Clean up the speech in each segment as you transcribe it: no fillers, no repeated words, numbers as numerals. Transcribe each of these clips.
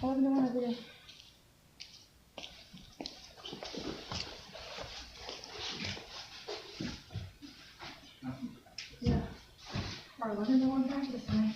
11 every day. Yeah. Our 11 practice tonight.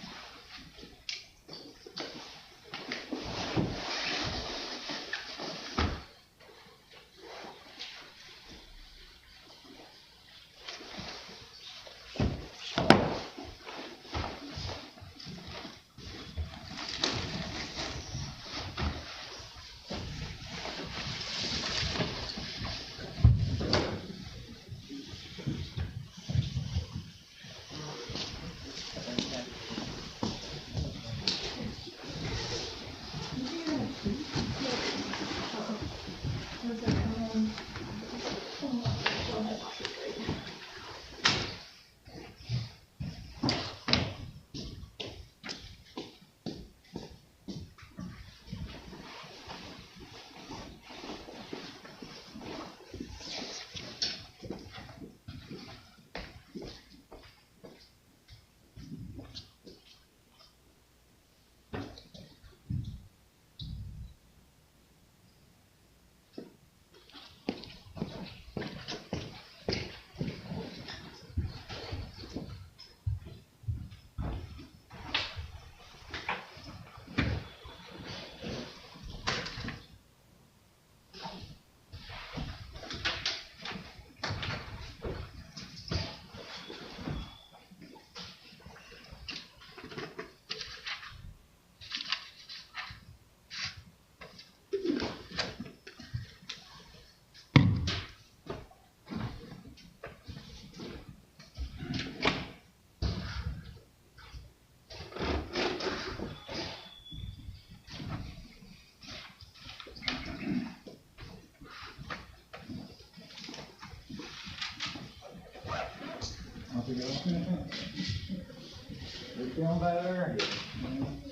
You feeling better?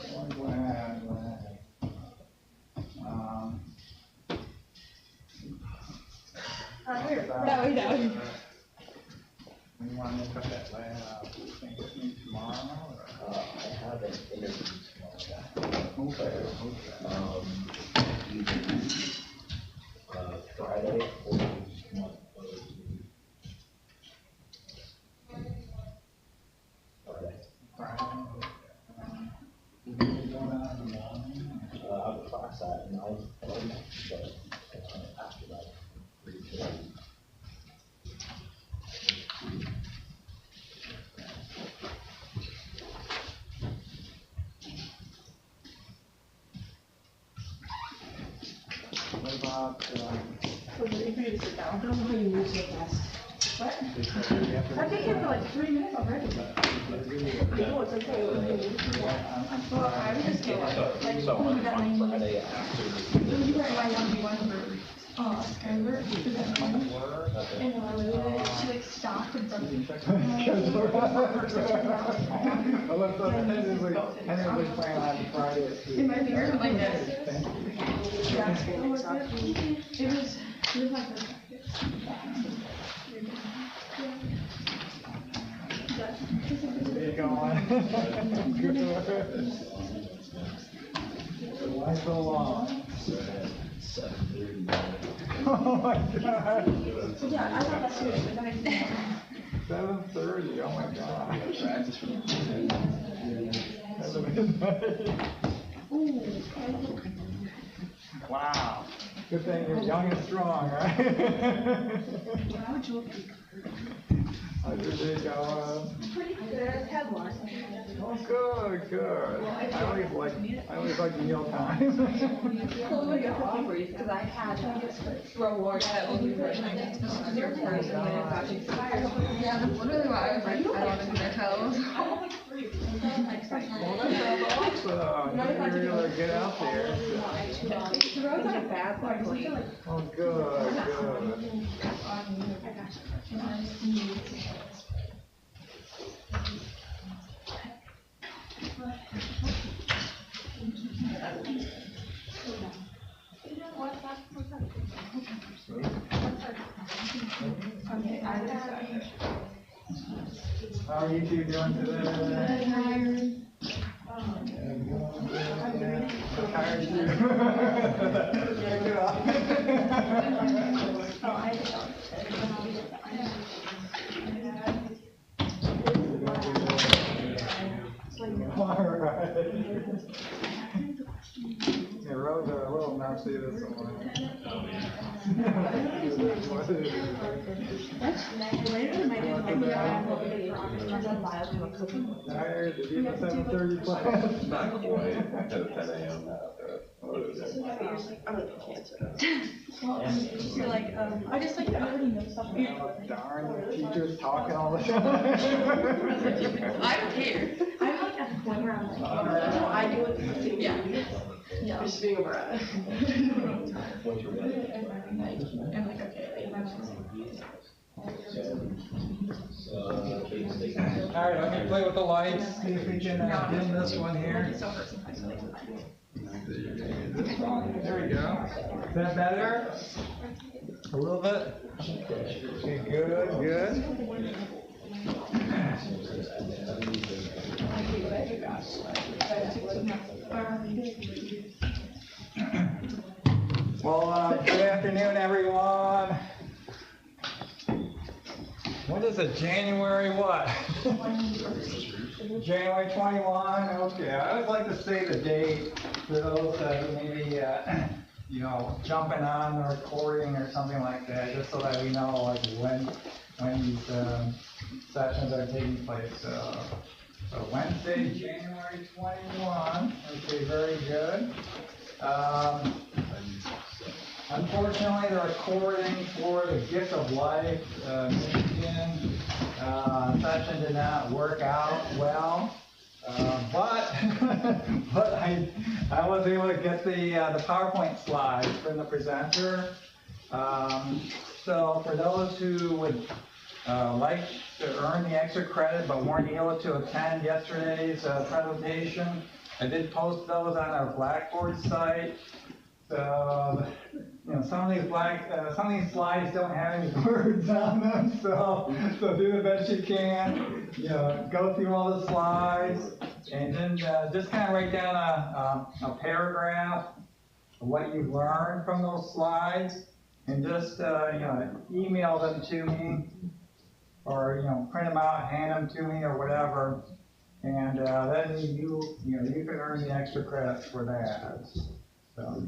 I'm glad. No. You want me to cut that thing with me tomorrow? I have an interview tomorrow. Okay. Either Friday or Monday. I have a class at 9, but after that, pretty sure. What about, If you need to sit down. I don't know how you move so fast. What? I've been here for like 3 minutes already. No, it's okay. Well, I was just getting like, Someone that on name. Friday after. You were my young one for, Skyler, who's that one? And I really, she like stopped and broke. I left up Henry was playing on Friday at 2. In my hair, like this. Yeah, it was like her There you go on. Why so long? 7:30. Oh my God. Yeah, I thought that's serious, but then I didn't. 7:30, oh my God. Practice for Ooh. Wow. Good thing you're young and strong, right? How did it go? Pretty good. Had one. Oh, good. I always like mealtime. Because I had reward that will be your person and it's actually expired. Yeah, that's literally why I was like, I don't want to do my toes. Well, that sounds awesome. You really get out there. The roads aren't bad, but Oh, good. Okay, How are you two doing today? tired. Tired too? Oh, I Alright. Yeah, Rosa, a little messy this one. Tired, did you have a 7:30 class? Not quite, at 10 a.m. I'm gonna put cancer. So like, I just like, I already know something. Oh, darn, the teachers talking all the time. I don't care. I'm like at the point where I'm like, no, I do it. Yeah. Yeah. Just being a brat. I'm like, okay. Alright, I'm gonna play with the lights, see if we can dim this one here. There we go. Is that better? A little bit? Okay, good, good. Well, good afternoon, everyone. What is it, January what? January 21, okay. I always like to say the date for those that maybe, you know, jumping on the recording or something like that, just so that we know like when these sessions are taking place. So Wednesday, January 21, okay, very good. Unfortunately, the recording for the Gift of Life Michigan session did not work out well, but I was able to get the PowerPoint slides from the presenter. So for those who would like to earn the extra credit but weren't able to attend yesterday's presentation, I did post those on our Blackboard site. So, you know, some of these slides don't have any words on them, so do the best you can. You know, go through all the slides, and then just kind of write down a paragraph of what you've learned from those slides, and just you know, email them to me, or you know, print them out, hand them to me, or whatever, and then you can earn the extra credit for that. So.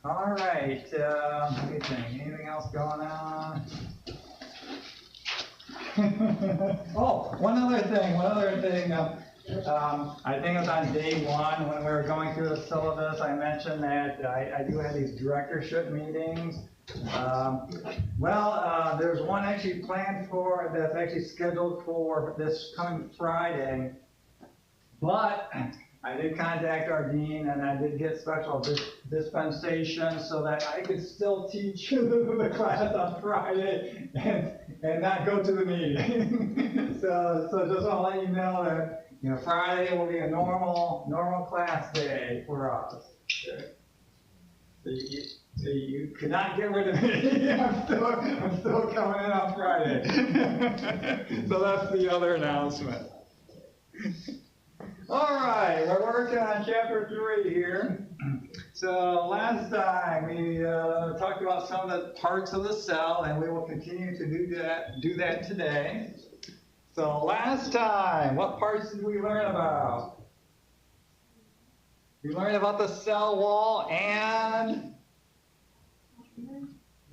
All right, let me think, anything else going on? Oh, one other thing, I think it was on day one when we were going through the syllabus, I mentioned that I do have these directorship meetings. There's one actually planned for, that's actually scheduled for this coming Friday, but I did contact our dean, and I did get special dispensation so that I could still teach the class on Friday and not go to the meeting. so just want to let you know that, you know, Friday will be a normal class day for us. So you could not get rid of me. I'm still coming in on Friday. So that's the other announcement. All right, we're working on chapter 3 here. So last time we talked about some of the parts of the cell, and we will continue to do that today. So last time, what parts did we learn about? We learned about the cell wall and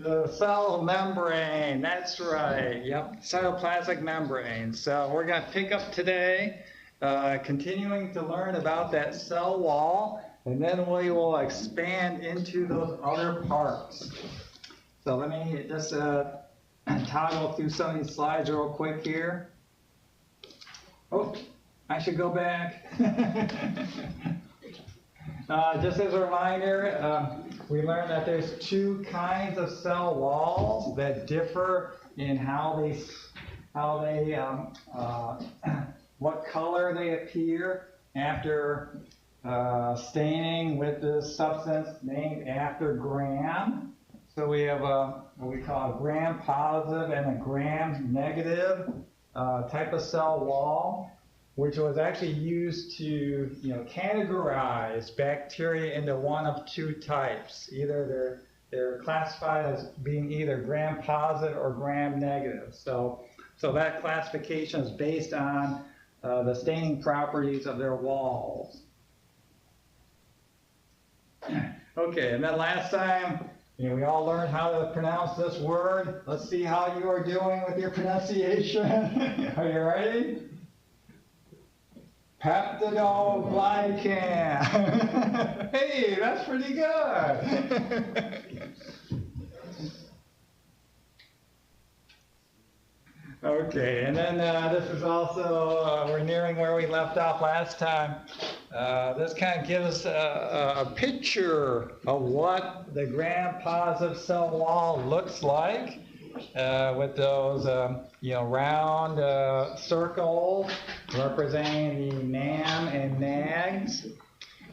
the cell membrane. That's right. Yep, cytoplasmic membrane. So we're going to pick up today. Continuing to learn about that cell wall, and then we will expand into those other parts. So let me just toggle through some of these slides real quick here. Oh, I should go back. Just as a reminder, we learned that there's 2 kinds of cell walls that differ in how they what color they appear after staining with this substance named after Gram. So we have what we call a Gram positive and a Gram negative type of cell wall. which was actually used to, categorize bacteria into one of two types. Either they're classified as being either gram-positive or gram-negative. So that classification is based on the staining properties of their walls. Okay, and then last time, we all learned how to pronounce this word. Let's see how you are doing with your pronunciation. Are you ready? Peptidoglycan. Hey, that's pretty good. Okay, and then this is also, we're nearing where we left off last time. This kind of gives a picture of what the gram-positive cell wall looks like with those, round circles representing the NAM and NAGs.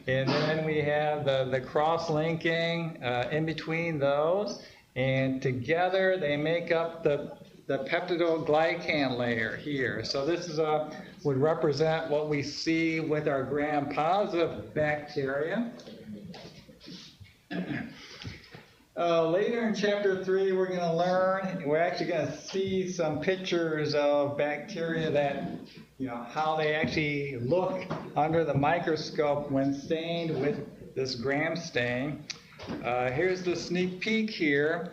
And then we have the cross-linking in between those. And together they make up the peptidoglycan layer here. So this is would represent what we see with our gram-positive bacteria. Later in chapter 3, we're going to learn, we're actually going to see some pictures of bacteria that, how they actually look under the microscope when stained with this gram stain. Here's the sneak peek here.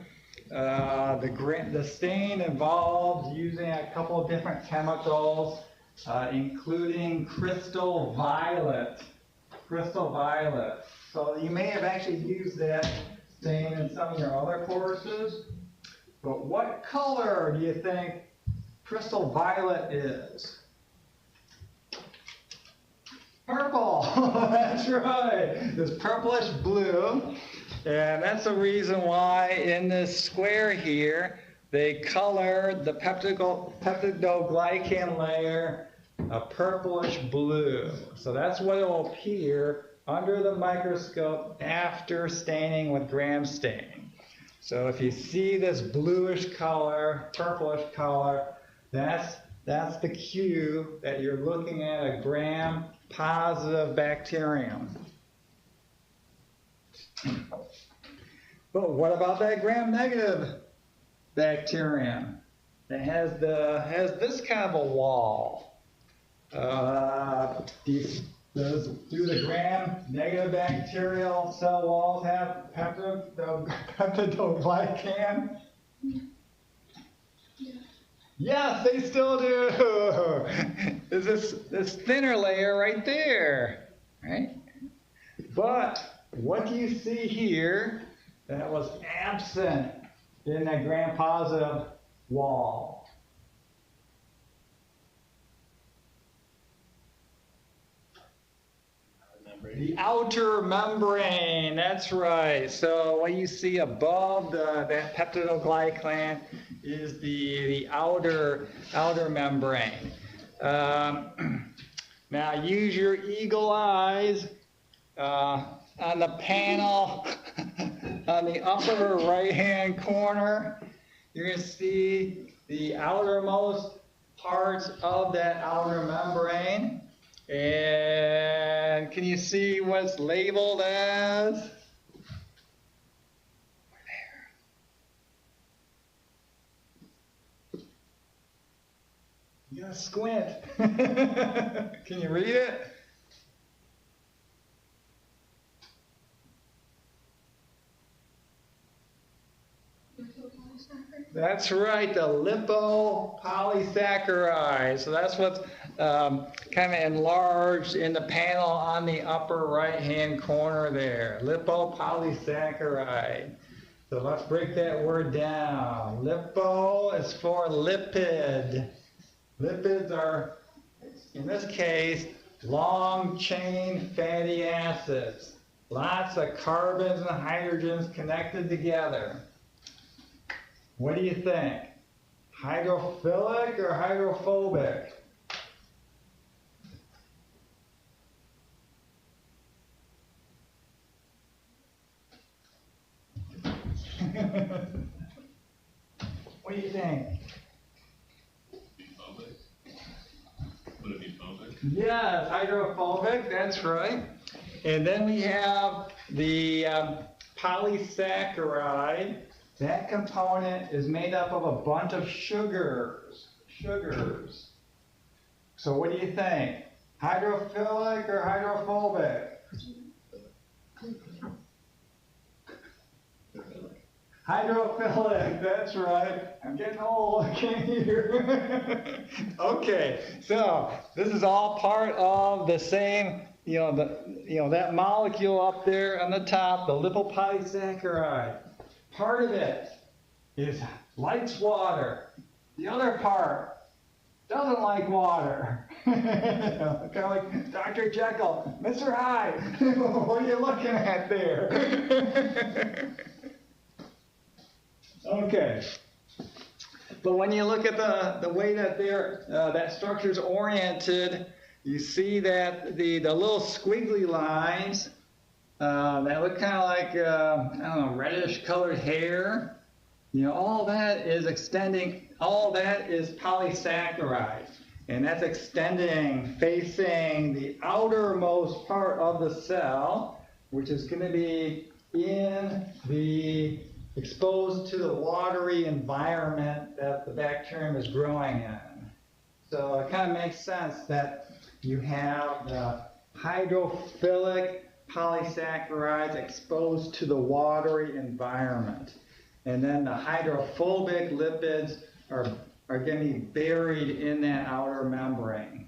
The stain involves using a couple of different chemicals, including crystal violet. Crystal violet. So you may have actually used that stain in some of your other courses. But what color do you think crystal violet is? Purple. That's right. It's purplish blue. And that's the reason why in this square here, they colored the peptidoglycan layer a purplish blue. So that's what it will appear under the microscope after staining with gram stain. So if you see this bluish color, purplish color, that's the cue that you're looking at a gram-positive bacterium. But what about that gram-negative bacterium that has this kind of a wall? Do the gram-negative bacterial cell walls have peptidoglycan? Yes, they still do. There's this thinner layer right there, right? But what do you see here that was absent in that gram-positive wall? The outer membrane, that's right. So what you see above that peptidoglycan is the outer membrane. Now use your eagle eyes on the panel on the upper right-hand corner. You're going to see the outermost parts of that outer membrane. And can you see what's labeled as? There. You gotta squint. Can you read it? That's right, the lipopolysaccharide. So that's what's kind of enlarged in the panel on the upper right-hand corner there. Lipopolysaccharide. So let's break that word down. Lipo is for lipid. Lipids are, in this case, long-chain fatty acids. Lots of carbons and hydrogens connected together. What do you think? Hydrophilic or hydrophobic? What do you think? Phobic? Would it be Yes, hydrophobic, that's right. And then we have the polysaccharide. That component is made up of a bunch of sugars. So what do you think? Hydrophilic or hydrophobic? Hydrophilic, that's right. I'm getting old, I can't hear. Okay, so this is all part of the same, that molecule up there on the top, the lipopolysaccharide. Part of it likes water. The other part doesn't like water. Kind of like Dr. Jekyll, Mr. Hyde. What are you looking at there? Okay, but when you look at the way that that structure is oriented, you see that the little squiggly lines that look kind of like I don't know, reddish colored hair. All that is extending. All that is polysaccharide, and that's extending, facing the outermost part of the cell, which is going to be exposed to the watery environment that the bacterium is growing in. So it kind of makes sense that you have the hydrophilic polysaccharides exposed to the watery environment. And then the hydrophobic lipids are going to be buried in that outer membrane.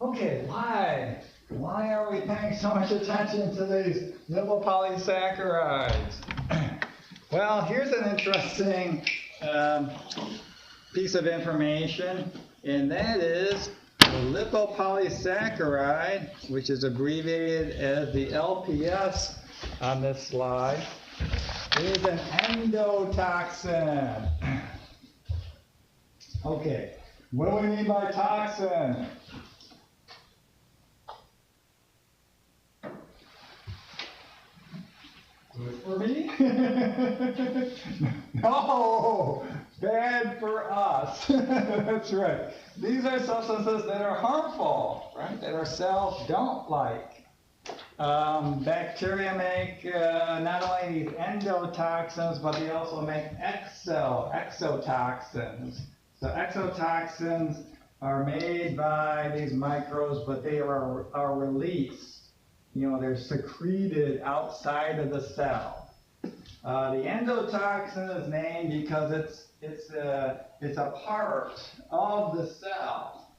Okay, why? Why are we paying so much attention to these lipopolysaccharides? Well, here's an interesting piece of information, and that is the lipopolysaccharide, which is abbreviated as the LPS on this slide, is an endotoxin. Okay, what do we mean by toxin? Good for me? No, bad for us. That's right. These are substances that are harmful, right? That our cells don't like. Bacteria make not only these endotoxins, but they also make exotoxins. So exotoxins are made by these microbes, but they are released. They're secreted outside of the cell. The endotoxin is named because it's a part of the cell.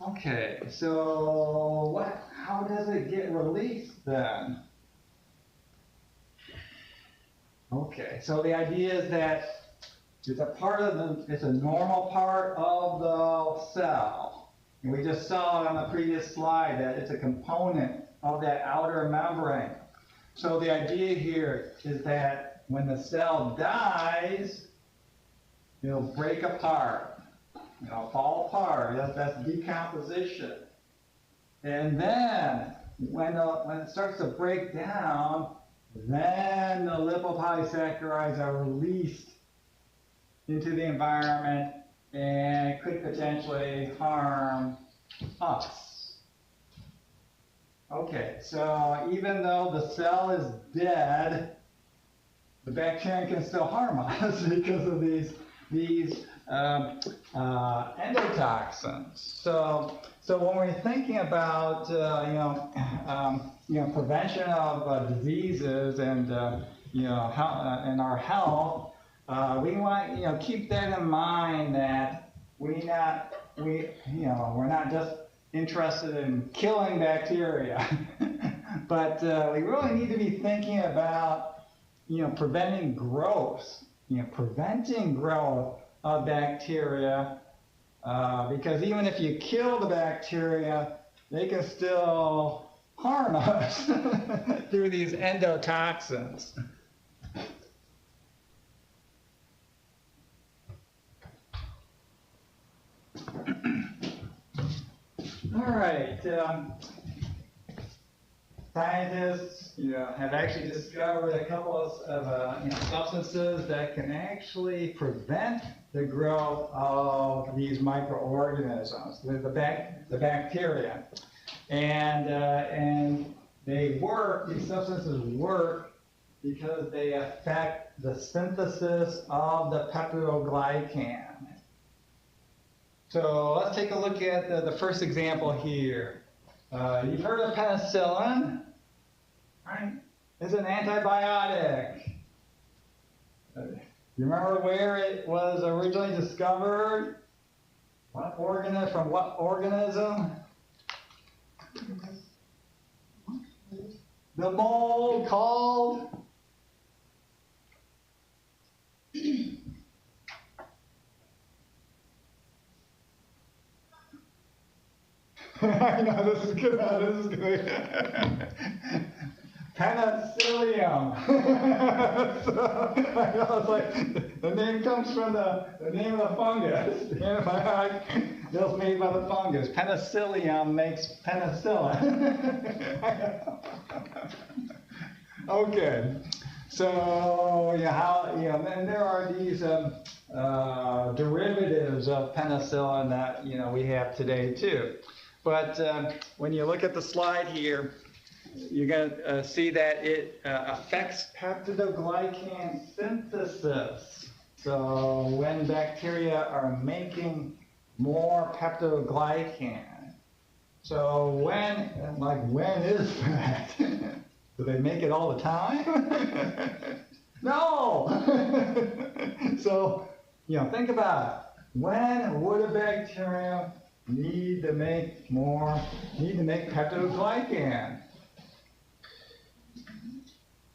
Okay, so how does it get released then? Okay, so the idea is that it's a normal part of the cell. And we just saw it on the previous slide that it's a component of that outer membrane. So the idea here is that when the cell dies, it'll break apart, fall apart. That's decomposition. And then when it starts to break down, then the lipopolysaccharides are released into the environment and could potentially harm us. Okay, so even though the cell is dead, the bacterium can still harm us because of these endotoxins. So when we're thinking about prevention of diseases and and our health, we want to keep that in mind, that we're not just interested in killing bacteria, but we really need to be thinking about preventing growth, preventing growth of bacteria, because even if you kill the bacteria, they can still harm us through these endotoxins. All right. scientists, have actually discovered a couple of substances that can actually prevent the growth of these microorganisms, the bacteria, and they work. These substances work because they affect the synthesis of the peptidoglycan. So let's take a look at the first example here. You've heard of penicillin, right? It's an antibiotic. You remember where it was originally discovered? What organism? From what organism? The mold called? I know, this is good. This is good. Penicillium. So, I know, it's like the name comes from the name of the fungus. The antibiotic that was made by the fungus. Penicillium makes penicillin. Okay. So then there are these derivatives of penicillin that we have today too. But when you look at the slide here, you're going to see that it affects peptidoglycan synthesis. So when bacteria are making more peptidoglycan, so when is that? Do they make it all the time? No! So, think about it. When would a bacterium need to make peptidoglycan?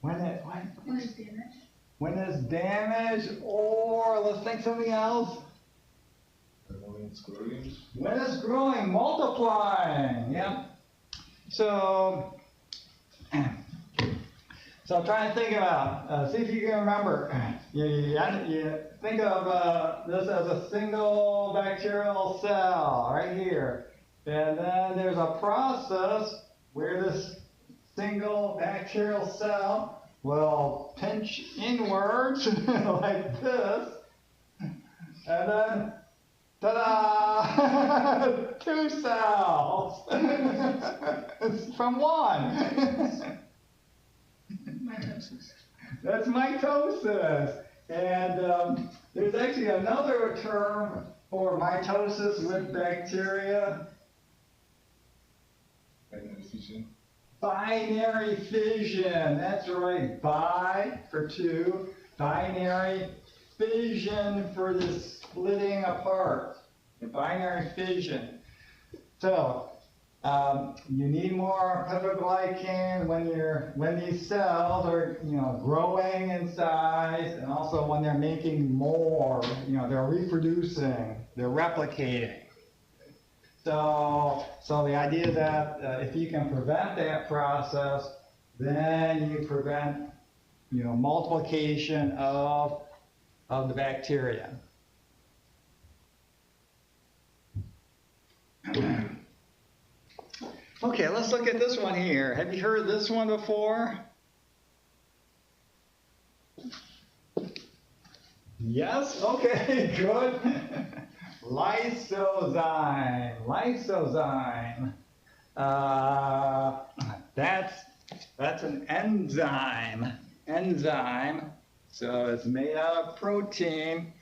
When it's damaged. When it's damaged, or let's think something else. When it's growing. When it's growing, multiplying. Yeah. So I'm trying to think about, see if you can remember. You think of this as a single bacterial cell right here. And then there's a process where this single bacterial cell will pinch inwards like this. And then, ta-da! 2 cells. It's from one. Mitosis. That's mitosis. And there's actually another term for mitosis with bacteria. Binary fission. Binary fission. That's right. Bi for 2. Binary fission for the splitting apart. Binary fission. So you need more peptidoglycan when these cells are growing in size, and also when they're making more. They're reproducing, they're replicating. So the idea is that if you can prevent that process, then you prevent multiplication of the bacteria. Okay, let's look at this one here. Have you heard this one before? Yes? Okay, good. Lysozyme. Lysozyme. That's an enzyme. Enzyme. So it's made out of protein.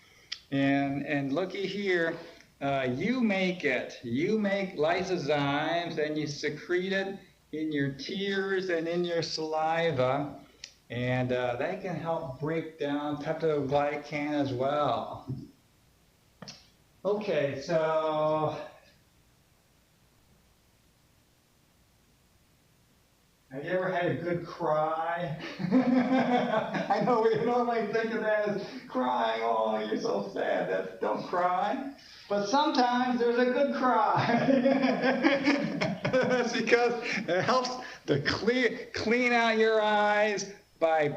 And looky here. You make it. You make lysozymes and you secrete it in your tears and in your saliva. And that can help break down peptidoglycan as well. Okay, so have you ever had a good cry? I know we normally think of that as crying, oh, you're so sad, don't cry. But sometimes there's a good cry. That's because it helps to clean out your eyes by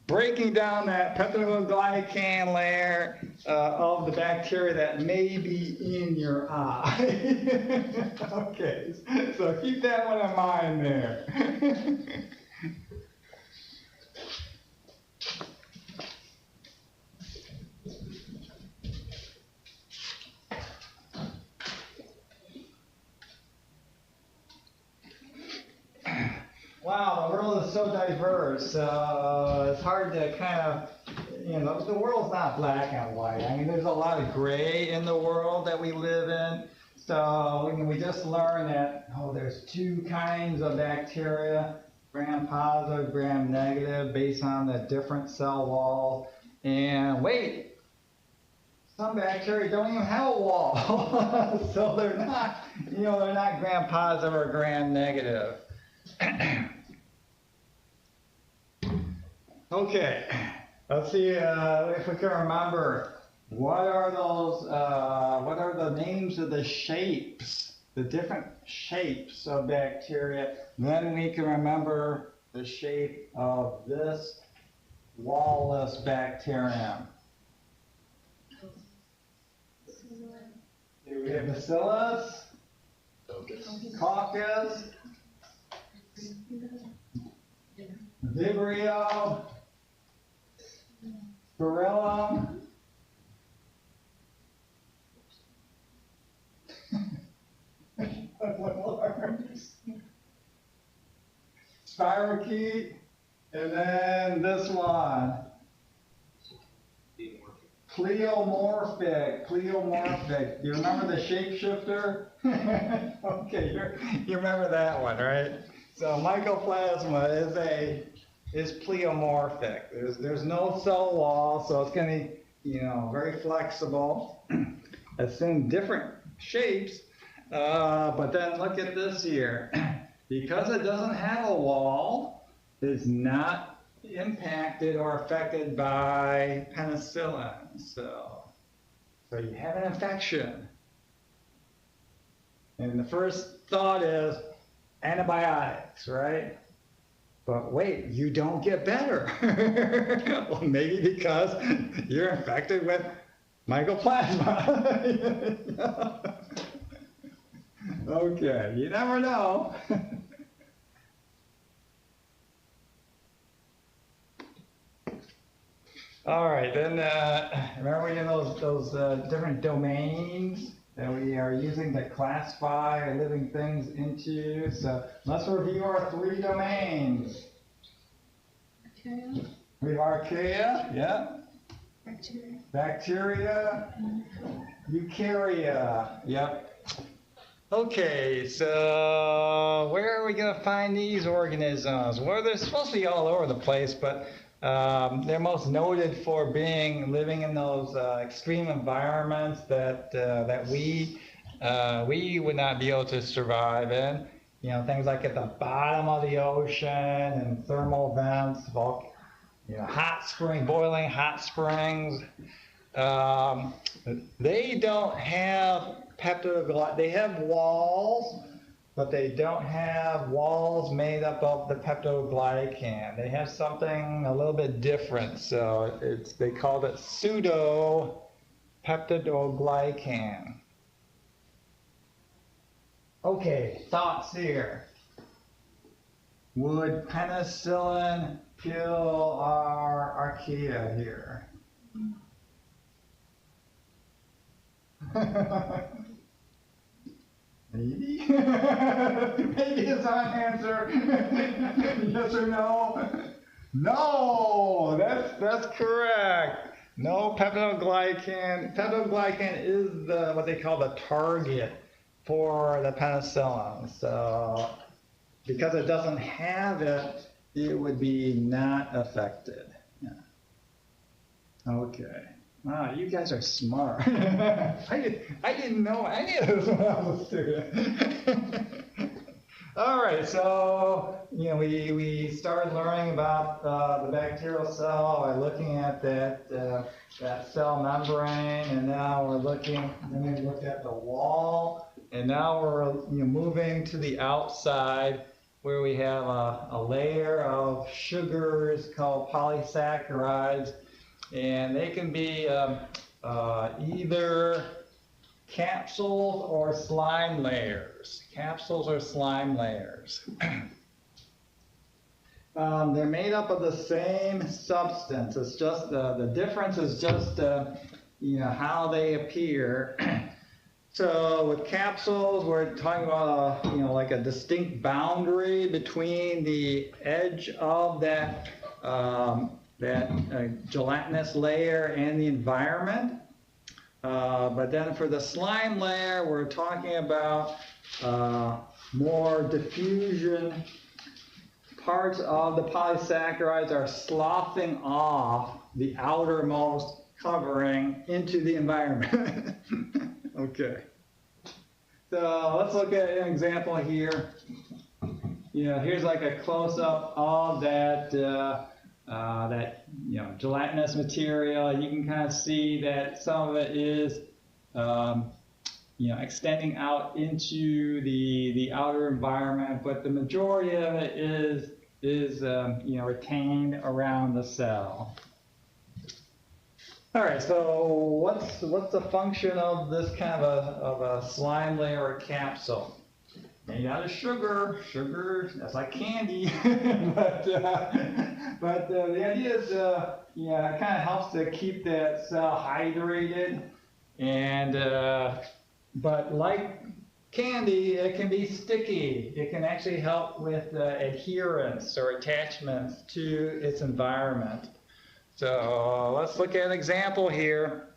breaking down that peptidoglycan layer of the bacteria that may be in your eye. Okay, so keep that one in mind there. Wow, the world is so diverse. It's hard to kind of, the world's not black and white. I mean, there's a lot of gray in the world that we live in. So we just learned that, there's two kinds of bacteria, gram-positive, gram-negative, based on the different cell walls. And wait, some bacteria don't even have a wall. So they're not, they're not gram-positive or gram-negative. Okay, let's see if we can remember what are the names of the shapes, the different shapes of bacteria. Then we can remember the shape of this wall-less bacterium. Here we have Bacillus, Coccus, Vibrio, Spirillum, Spirochete, and then this one, Pleomorphic. Do you remember the shapeshifter? Okay, you remember that one, right? So mycoplasma is pleomorphic. There's no cell wall, so it's going to be, very flexible. Assume different shapes, but then look at this here. Because it doesn't have a wall, it's not impacted or affected by penicillin. So you have an infection. And the first thought is antibiotics, right? But wait, you don't get better. Well, maybe because you're infected with mycoplasma. Okay, you never know. All right, then remember we have those different domains that we are using to classify living things into. So let's review our 3 domains. Bacteria. We have archaea, yeah. Bacteria. Eukarya, yep. Okay, so where are we going to find these organisms? Well, they're supposed to be all over the place, but they're most noted for living in those extreme environments that we would not be able to survive in. Things like at the bottom of the ocean and thermal vents, boiling hot springs. They don't have they have walls, but they don't have walls made up of the peptidoglycan. They have something a little bit different. So they called it pseudo peptidoglycan. Okay, thoughts here. Would penicillin kill our archaea here? Maybe? Maybe is our answer. Yes or no? No, that's correct. No peptidoglycan. Peptidoglycan is what they call the target for the penicillin. So because it doesn't have it, it would be not affected. Yeah. Okay. Wow, you guys are smart. I didn't know any of this when I was a student. All right, so we started learning about the bacterial cell by looking at that cell membrane, and now we're looking. Then we looked at the wall, and now we're moving to the outside where we have a layer of sugars called polysaccharides, and they can be either capsules or slime layers. Capsules or slime layers. They're made up of the same substance. It's just the difference is just you know, how they appear. So with capsules, we're talking about you know, like a distinct boundary between the edge of that gelatinous layer and the environment. But then for the slime layer, we're talking about more diffusion. Parts of the polysaccharides are sloughing off the outermost covering into the environment. Okay. So let's look at an example here. You know, here's like a close-up of that you know, gelatinous material. You can kind of see that some of it is you know, extending out into the outer environment, but the majority of it is you know, retained around the cell. All right, so what's the function of this kind of a slime layer or capsule? Made out of sugar. Sugar, that's like candy. but the idea is, yeah, it kind of helps to keep that cell hydrated. And but like candy, it can be sticky. It can actually help with adherence or attachments to its environment. So let's look at an example here.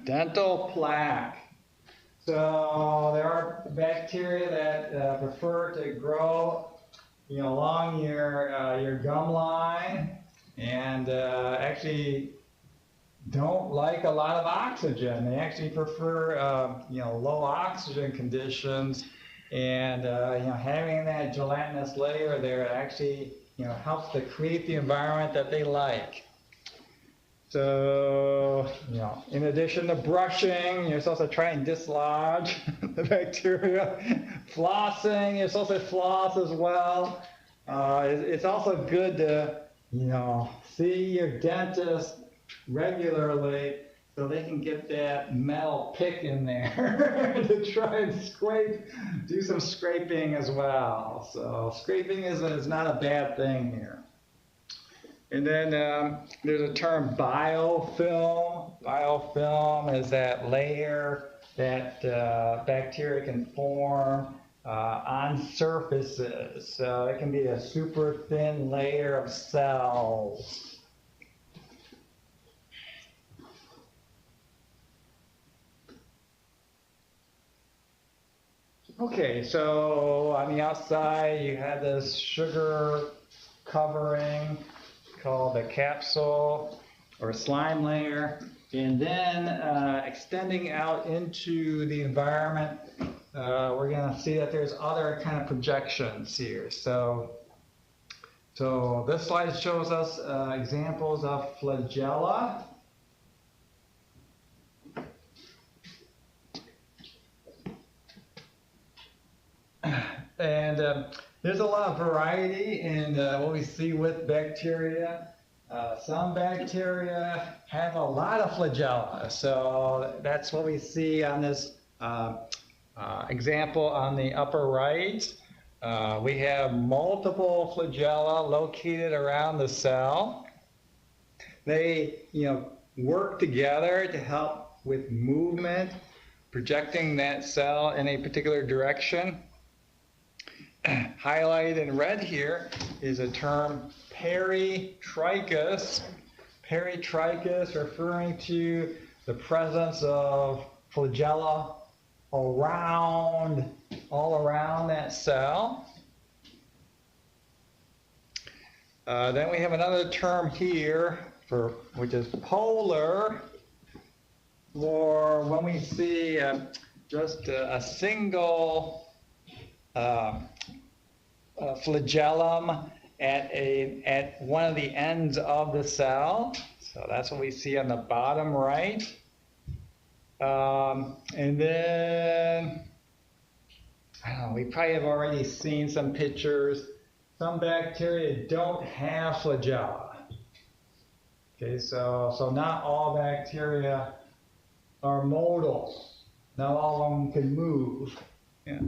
Dental plaque. So there are bacteria that prefer to grow, you know, along your gum line, and actually don't like a lot of oxygen. They actually prefer, you know, low oxygen conditions, and you know, having that gelatinous layer there actually, you know, helps to create the environment that they like. So, you know, in addition to brushing, you're supposed to try and dislodge the bacteria. Flossing, you're supposed to floss as well. It's also good to, you know, see your dentist regularly so they can get that metal pick in there to try and scrape, do some scraping as well. So scraping is not a bad thing here. And then there's a term biofilm. Biofilm is that layer that bacteria can form on surfaces. So it can be a super thin layer of cells. Okay, so on the outside you have this sugar covering called a capsule or slime layer, and then extending out into the environment, we're going to see that there's other kind of projections here. So this slide shows us examples of flagella. And there's a lot of variety in what we see with bacteria. Some bacteria have a lot of flagella. So that's what we see on this example on the upper right. We have multiple flagella located around the cell. They, you know, work together to help with movement, projecting that cell in a particular direction. Highlighted in red here is a term peritrichous. Peritrichous referring to the presence of flagella all around that cell. Then we have another term here which is polar, or when we see just a single flagellum at one of the ends of the cell. So that's what we see on the bottom right. And then I don't know, we probably have already seen some pictures. Some bacteria don't have flagella. Okay, so not all bacteria are modal. Not all of them can move. Yeah.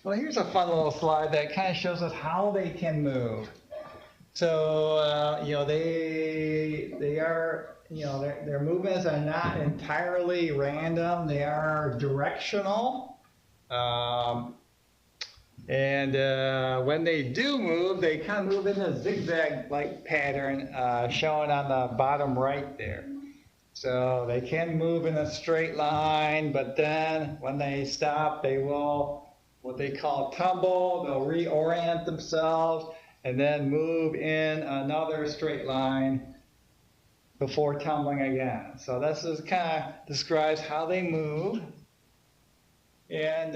Well, here's a fun little slide that kind of shows us how they can move. So, you know, they are, you know, their movements are not entirely random. They are directional. And when they do move, they kind of move in a zigzag-like pattern shown on the bottom right there. So they can move in a straight line, but then when they stop, they will, what they call tumble. They'll reorient themselves and then move in another straight line before tumbling again. So this is kind of describes how they move. And,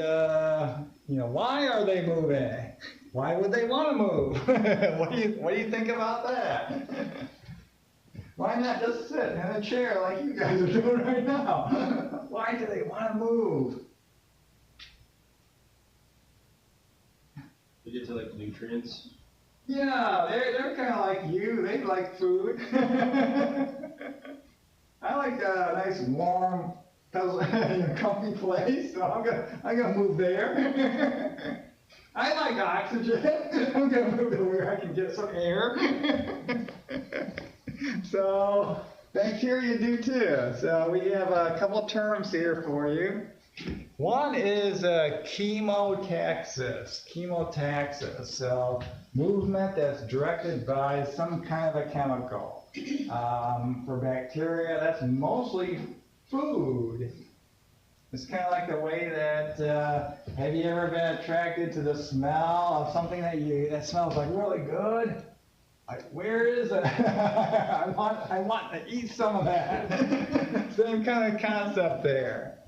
you know, why are they moving? Why would they want to move? What do you think about that? Why not just sit in a chair like you guys are doing right now? Why do they want to move? They get to like nutrients. Yeah, they're kind of like you. They like food. I like a nice warm, comfy place, so I'm gonna move there. I like oxygen. I'm gonna move to where I can get some air. So bacteria do too. So we have a couple terms here for you. One is chemotaxis. Chemotaxis. So movement that's directed by some kind of a chemical. For bacteria, that's mostly food. It's kind of like the way that, have you ever been attracted to the smell of something that smells like really good? Like, where is it? I want to eat some of that. Same kind of concept there.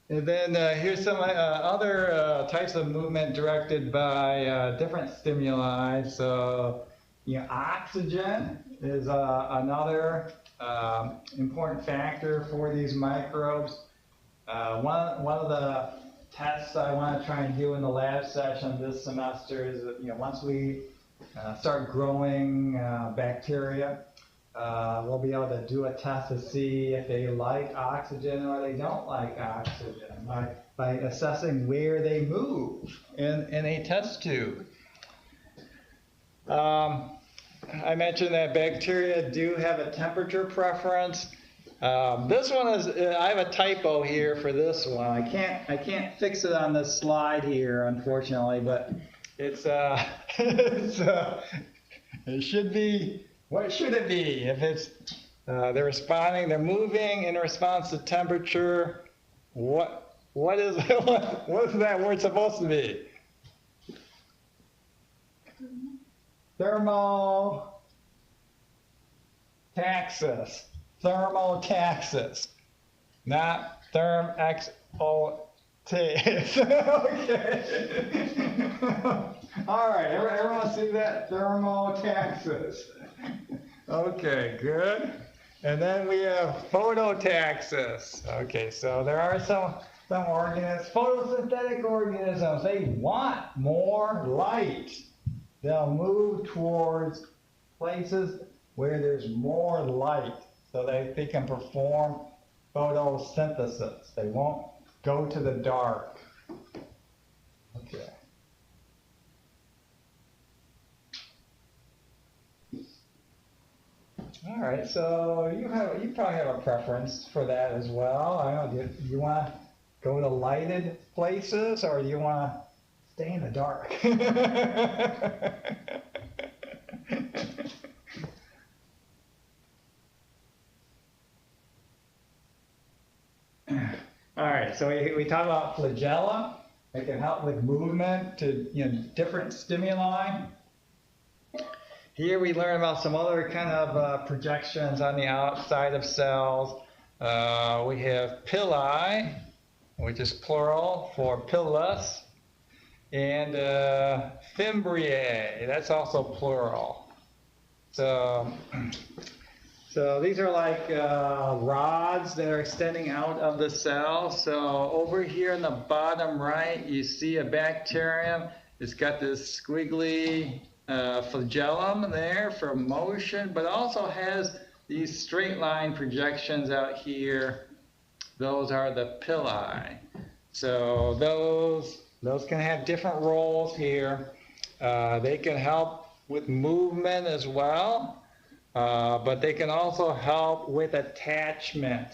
And then here's some other types of movement directed by different stimuli. So, you know, oxygen is another important factor for these microbes. One of the tests I want to try and do in the lab session this semester is that, you know, once we start growing bacteria, we'll be able to do a test to see if they like oxygen or they don't like oxygen by assessing where they move in a test tube. I mentioned that bacteria do have a temperature preference. This one is, I have a typo here for this one. I can't fix it on this slide here, unfortunately, but it's it should be, what should it be? If it's, they're responding, they're moving in response to temperature, what is that word supposed to be? Thermotaxis. Thermotaxis. Not therm-x-o-t. Okay. All right, everyone see that? Thermotaxis. Okay, good. And then we have phototaxis. Okay, so there are some organisms, photosynthetic organisms, they want more light. They'll move towards places where there's more light so they can perform photosynthesis. They won't go to the dark. Okay. All right, so you probably have a preference for that as well. I don't know, do you want to go to lighted places or do you want to stay in the dark? All right, so we talk about flagella. It can help with movement to, you know, different stimuli. Here we learn about some other kind of projections on the outside of cells. We have Peelle, which is plural for pillus. and fimbriae, that's also plural. So these are like rods that are extending out of the cell. So over here in the bottom right, you see a bacterium. It's got this squiggly flagellum there for motion, but also has these straight line projections out here. Those are the pili. So those can have different roles here. They can help with movement as well. But they can also help with attachment,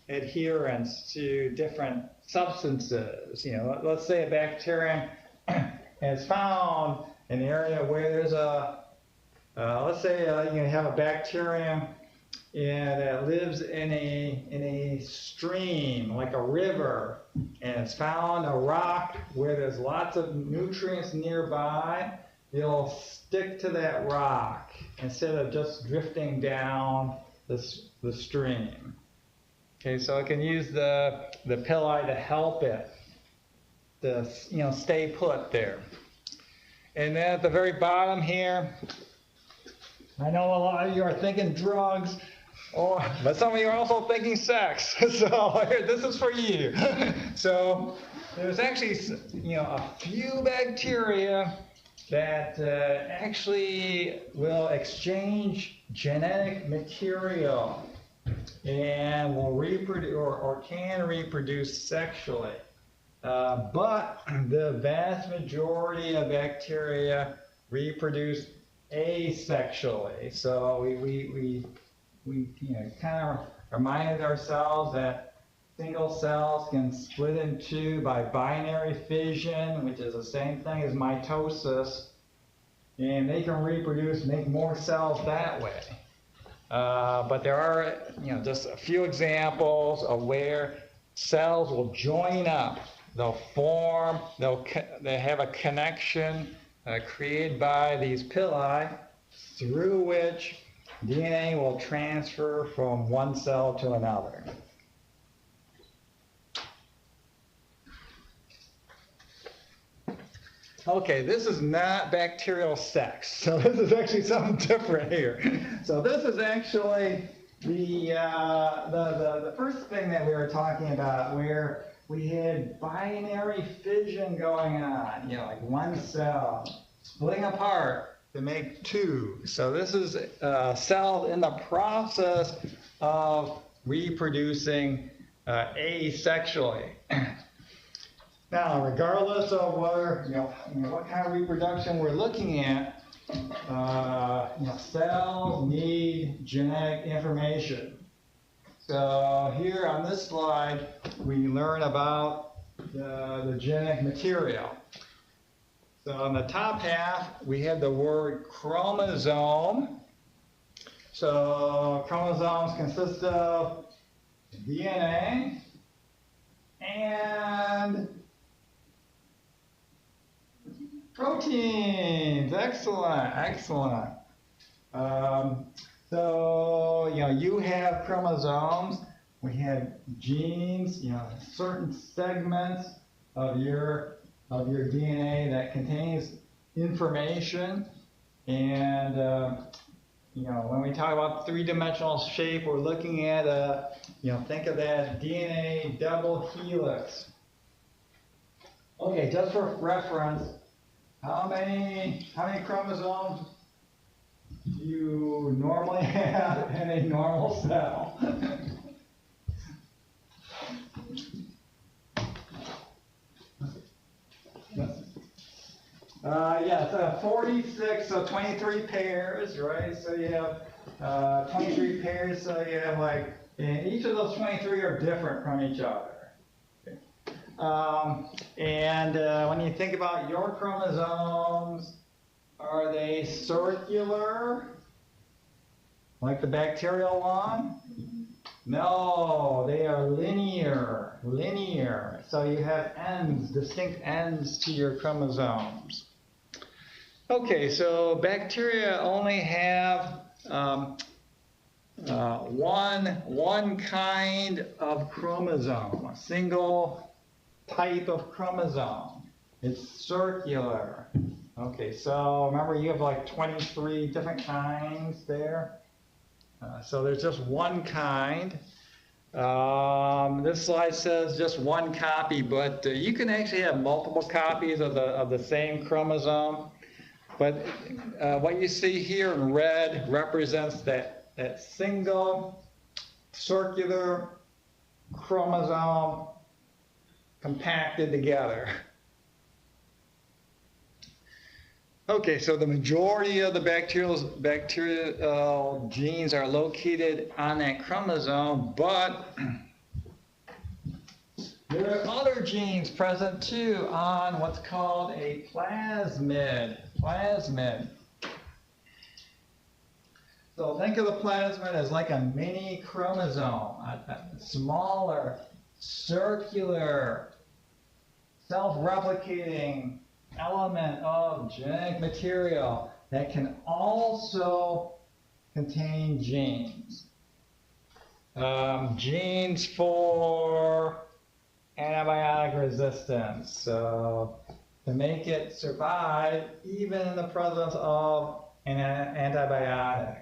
adherence to different substances. You know, let's say a bacterium has found an area where there's a, let's say you have a bacterium that lives in a stream, like a river, and it's found a rock where there's lots of nutrients nearby. It'll stick to that rock instead of just drifting down the stream. Okay, so I can use the pili to help it to, you know, stay put there. And then at the very bottom here, I know a lot of you are thinking drugs, but some of you are also thinking sex. So here, this is for you. So there's actually, you know, a few bacteria that actually will exchange genetic material and will reproduce or can reproduce sexually. But the vast majority of bacteria reproduce asexually. So we you know, kind of reminded ourselves that single cells can split in two by binary fission, which is the same thing as mitosis, and they can reproduce, make more cells that way. But there are, you know, just a few examples of where cells will join up. They'll form, they have a connection created by these pili, through which DNA will transfer from one cell to another. Okay, this is not bacterial sex, so this is actually something different here. So this is actually the first thing that we were talking about, where we had binary fission going on, you know, like one cell splitting apart to make two. So this is a cell in the process of reproducing asexually. Now, regardless of whether, you know, what kind of reproduction we're looking at, you know, cells need genetic information. So here on this slide, we learn about the genetic material. So on the top half, we have the word chromosome. So chromosomes consist of DNA and proteins. Excellent, excellent. So, you know, you have chromosomes. We have genes, you know, certain segments of your DNA that contains information. And, you know, when we talk about three-dimensional shape, we're looking at, you know, think of that DNA double helix. Okay, just for reference, how many chromosomes do you normally have in a normal cell? Yeah, so 46, so 23 pairs, right? So you have 23 pairs, so you have like, and each of those 23 are different from each other. When you think about your chromosomes, are they circular, like the bacterial one? No, they are linear. So you have ends, distinct ends to your chromosomes. Okay, so bacteria only have one kind of chromosome, a single type of chromosome. It's circular. Okay, so remember you have like 23 different kinds there. So there's just one kind. This slide says just one copy, but you can actually have multiple copies of the same chromosome. But what you see here in red represents that single circular chromosome compacted together. Okay, so the majority of the bacterial genes are located on that chromosome, but there are other genes present too on what's called a plasmid. So think of the plasmid as like a mini chromosome, a smaller, circular, self-replicating element of genetic material that can also contain genes. Genes for antibiotic resistance, so to make it survive even in the presence of an antibiotic.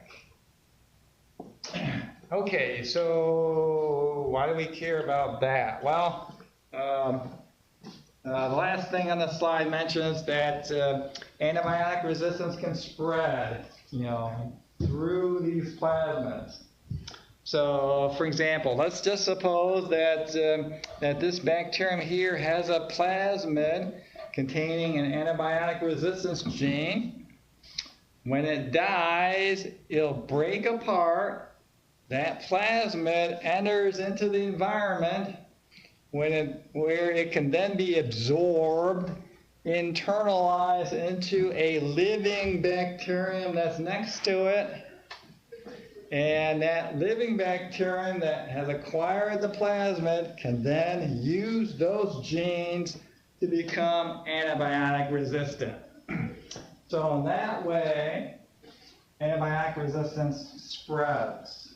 Okay, so why do we care about that? Well, the last thing on the slide mentions that antibiotic resistance can spread, through these plasmids. So, for example, let's just suppose that that this bacterium here has a plasmid containing an antibiotic resistance gene. When it dies, it'll break apart. That plasmid enters into the environment where it can then be absorbed, internalized into a living bacterium that's next to it. And that living bacterium that has acquired the plasmid can then use those genes to become antibiotic resistant. So in that way, antibiotic resistance spreads.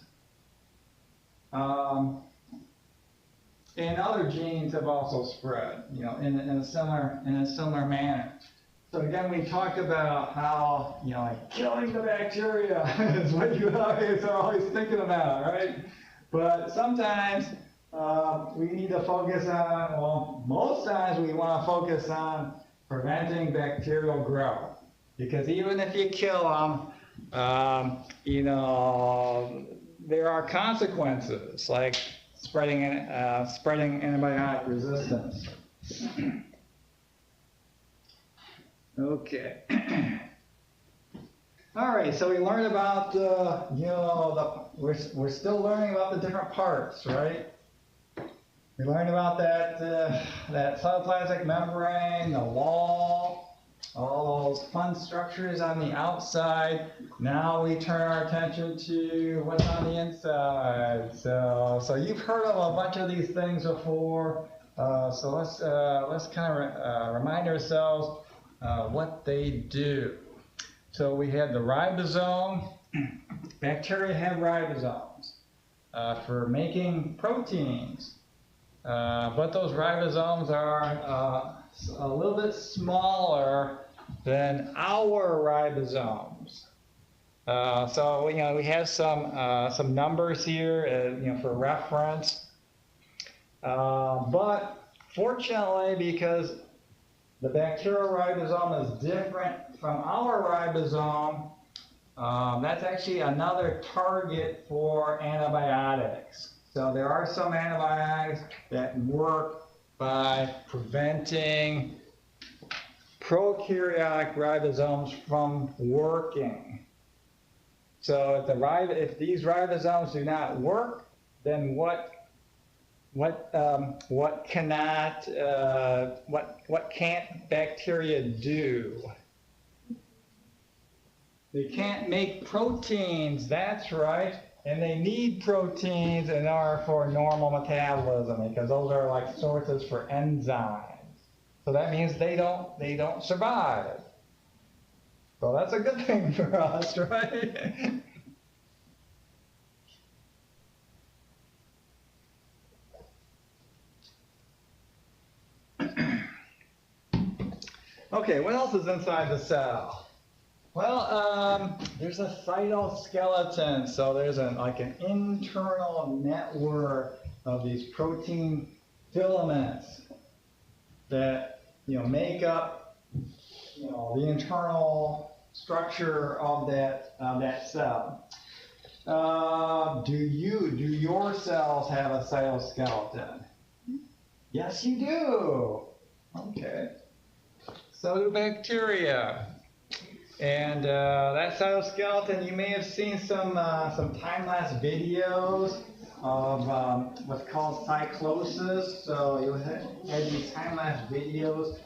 And other genes have also spread, in a similar manner. So again, we talked about how, like killing the bacteria is what you guys are always thinking about, right? But sometimes we need to focus on, well, most times we want to focus on preventing bacterial growth. Because even if you kill them, there are consequences, like spreading antibiotic resistance. Okay. All right, so we learned about, we're still learning about the different parts, right? We learned about that cytoplasmic membrane, the wall, all those fun structures on the outside. Now we turn our attention to what's on the inside. So you've heard of a bunch of these things before. So let's kind of remind ourselves what they do. So we have the ribosome. Bacteria have ribosomes for making proteins. But those ribosomes are a little bit smaller than our ribosomes. So we have some numbers here, for reference. But fortunately, because the bacterial ribosome is different from our ribosome, that's actually another target for antibiotics. So there are some antibiotics that work by preventing prokaryotic ribosomes from working. So if these ribosomes do not work, then what can't bacteria do? They can't make proteins, that's right. And they need proteins in order for normal metabolism, because those are like sources for enzymes. So that means they don't survive. So that's a good thing for us, right? Okay, what else is inside the cell? Well, there's a cytoskeleton, so there's like an internal network of these protein filaments that make up the internal structure of that cell. Do your cells have a cytoskeleton? Yes, you do. Okay. So do bacteria. And that cytoskeleton, you may have seen some time-lapse videos of what's called cyclosis. So you had these time-lapse videos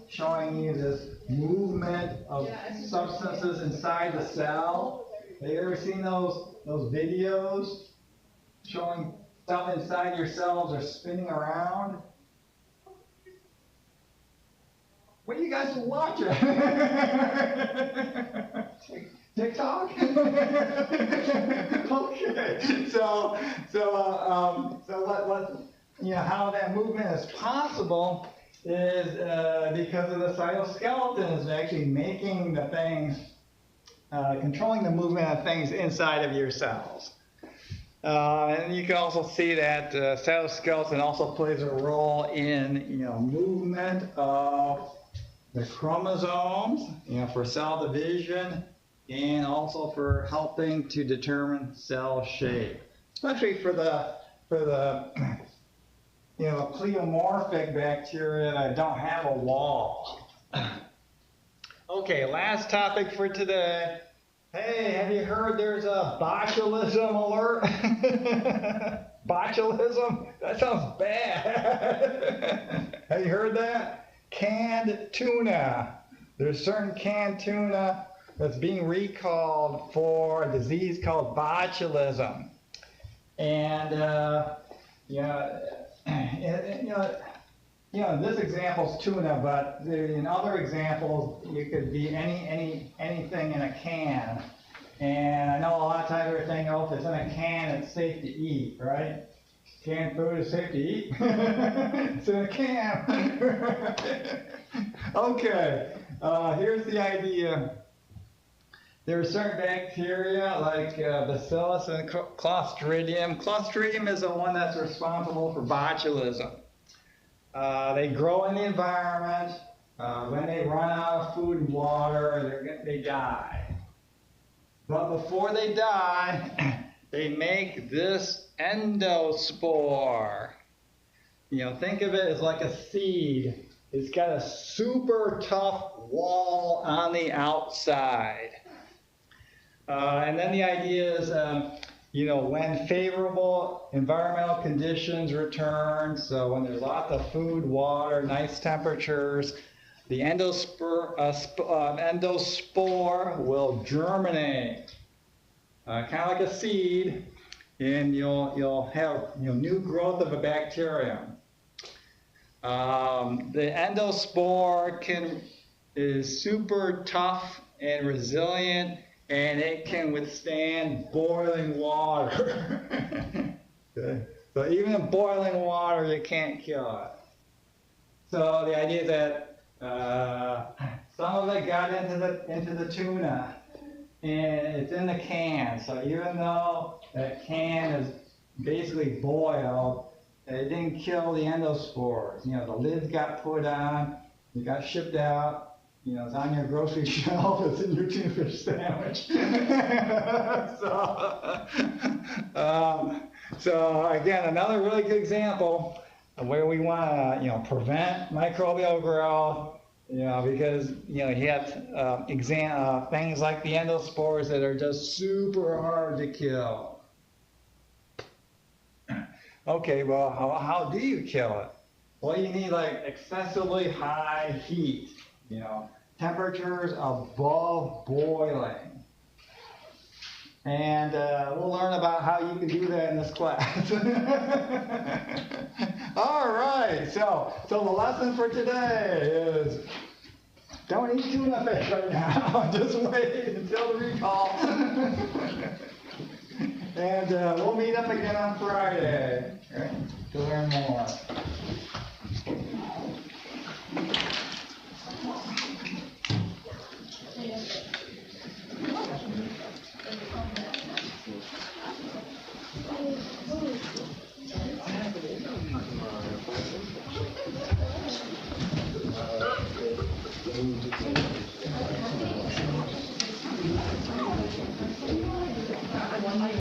showing you this movement of substances inside the cell. Have you ever seen those videos showing stuff inside your cells are spinning around? What are you guys watching? TikTok? Okay. So how that movement is possible is because of the cytoskeleton is actually making the things, controlling the movement of things inside of your cells. And you can also see that cytoskeleton also plays a role in movement of the chromosomes, for cell division, and also for helping to determine cell shape, especially for the pleomorphic bacteria that don't have a wall. Okay, last topic for today. Hey, have you heard there's a botulism alert? Botulism? That sounds bad. Have you heard that? Canned tuna. There's certain canned tuna that's being recalled for a disease called botulism. And this example's tuna, but in other examples, it could be anything in a can. And I know a lot of times everything else that's in a can, it's safe to eat, right? Canned food is safe to eat. It's in a can. Okay, here's the idea. There are certain bacteria like Bacillus and Clostridium. Clostridium is the one that's responsible for botulism. They grow in the environment. When they run out of food and water, they die. But before they die, they make this endospore. Think of it as like a seed. It's got a super tough wall on the outside. And then the idea is, when favorable environmental conditions return, so when there's lots of food, water, nice temperatures, the endospore will germinate, kind of like a seed, and you'll have new growth of a bacterium. The endospore is super tough and resilient, and it can withstand boiling water. Okay? So even in boiling water, you can't kill it. So the idea is that some of it got into the tuna, and it's in the can. So even though that can is basically boiled, it didn't kill the endospores. The lids got put on, it got shipped out. It's on your grocery shelf, it's in your tuna fish sandwich. So again, another really good example of where we want to, prevent microbial growth, because, you have things like the endospores that are just super hard to kill. Okay, well, how do you kill it? Well, you need like excessively high heat. Temperatures above boiling. And we'll learn about how you can do that in this class. All right, so the lesson for today is don't eat tuna fish right now. Just wait until the recall. And we'll meet up again on Friday, right, to learn more. move to.